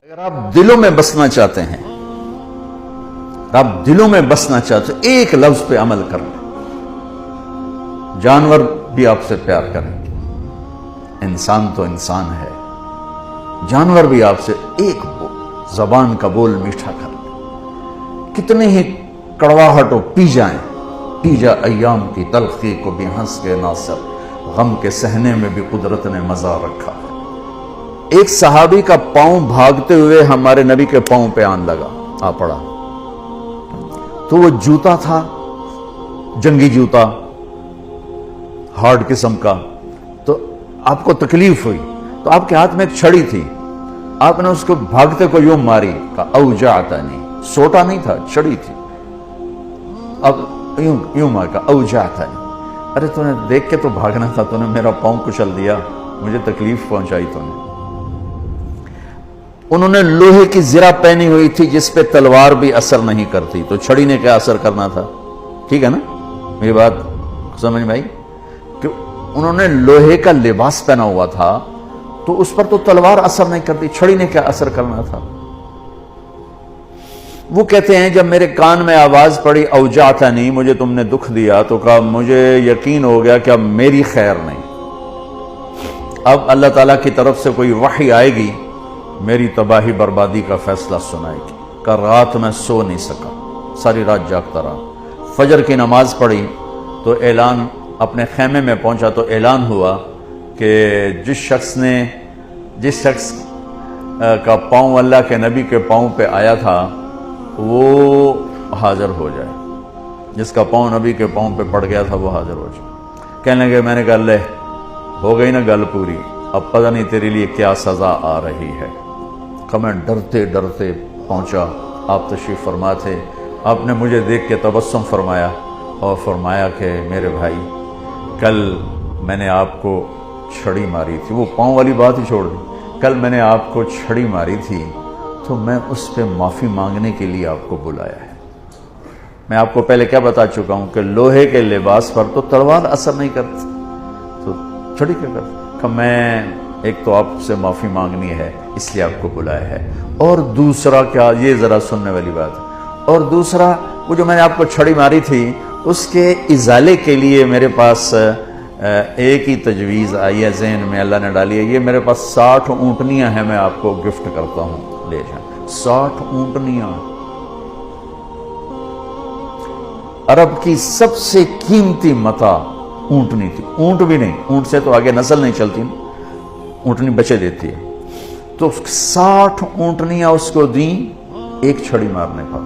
اگر آپ دلوں میں بسنا چاہتے ہیں، آپ دلوں میں بسنا چاہتے ہیں، ایک لفظ پہ عمل کر لیں، جانور بھی آپ سے پیار کریں گے۔ انسان تو انسان ہے، جانور بھی آپ سے ایک زبان کا بول میٹھا کر لیں۔ کتنے ہی کڑواہٹ ہو پی جائیں، پی جا ایام کی تلخی کو بھی ہنس کے ناصر، غم کے سہنے میں بھی قدرت نے مزہ رکھا ہے۔ ایک صحابی کا پاؤں بھاگتے ہوئے ہمارے نبی کے پاؤں پہ آن لگا، آ پڑا، تو وہ جوتا تھا، جنگی جوتا، ہارڈ قسم کا، تو آپ کو تکلیف ہوئی، تو آپ کے ہاتھ میں ایک چھڑی تھی، آپ نے اس کو بھاگتے کو یوں ماری، کہا اوجعتنی، سوٹا نہیں تھا، چھڑی تھی، اب یوں مار کا اوجعتنی، ارے تو نے دیکھ کے تو بھاگنا تھا، تو نے میرا پاؤں کچل دیا، مجھے تکلیف پہنچائی تو نے۔ انہوں نے لوہے کی زرہ پہنی ہوئی تھی جس پہ تلوار بھی اثر نہیں کرتی، تو چھڑی نے کیا اثر کرنا تھا؟ ٹھیک ہے نا، میری بات سمجھ میں آئی؟ کہ انہوں نے لوہے کا لباس پہنا ہوا تھا تو اس پر تو تلوار اثر نہیں کرتی، چھڑی نے کیا اثر کرنا تھا؟ وہ کہتے ہیں جب میرے کان میں آواز پڑی اوجعتنی، مجھے تم نے دکھ دیا، تو کہا مجھے یقین ہو گیا کہ اب میری خیر نہیں، اب اللہ تعالیٰ کی طرف سے کوئی وحی آئے گی، میری تباہی بربادی کا فیصلہ سنائے گی۔ کہ رات میں سو نہیں سکا، ساری رات جاگتا رہا، فجر کی نماز پڑھی تو اعلان، اپنے خیمے میں پہنچا تو اعلان ہوا کہ جس شخص کا پاؤں اللہ کے نبی کے پاؤں پہ آیا تھا وہ حاضر ہو جائے، جس کا پاؤں نبی کے پاؤں پہ پڑ گیا تھا وہ حاضر ہو جائے۔ کہنے لگے، میں نے کہا لے ہو گئی نا گل پوری، اب پتہ نہیں تیرے لیے کیا سزا آ رہی ہے۔ کہ میں ڈرتے ڈرتے پہنچا، آپ تشریف فرما تھے، آپ نے مجھے دیکھ کے تبسم فرمایا اور فرمایا کہ میرے بھائی کل میں نے آپ کو چھڑی ماری تھی، وہ پاؤں والی بات ہی چھوڑ دی، کل میں نے آپ کو چھڑی ماری تھی تو میں اس پہ معافی مانگنے کے لیے آپ کو بلایا ہے۔ میں آپ کو پہلے کیا بتا چکا ہوں کہ لوہے کے لباس پر تو تلوار اثر نہیں کرتی، تو چھڑی کیا کرتی؟ کہ میں ایک تو آپ سے معافی مانگنی ہے اس لیے آپ کو بلایا ہے، اور دوسرا کیا، یہ ذرا سننے والی بات ہے، اور دوسرا وہ جو میں نے آپ کو چھڑی ماری تھی اس کے ازالے کے لیے میرے پاس ایک ہی تجویز آئی ہے ذہن میں، اللہ نے ڈالی ہے، یہ میرے پاس 60 اونٹنیاں ہیں، میں آپ کو گفٹ کرتا ہوں، لے جائیں۔ 60 اونٹنیاں، عرب کی سب سے قیمتی متاع اونٹنی تھی، اونٹ بھی نہیں، اونٹ سے تو آگے نسل نہیں چلتی، اونٹنی بچے دیتی ہے، تو 60 اونٹنیاں اس کو دیں ایک چھڑی مارنے پر۔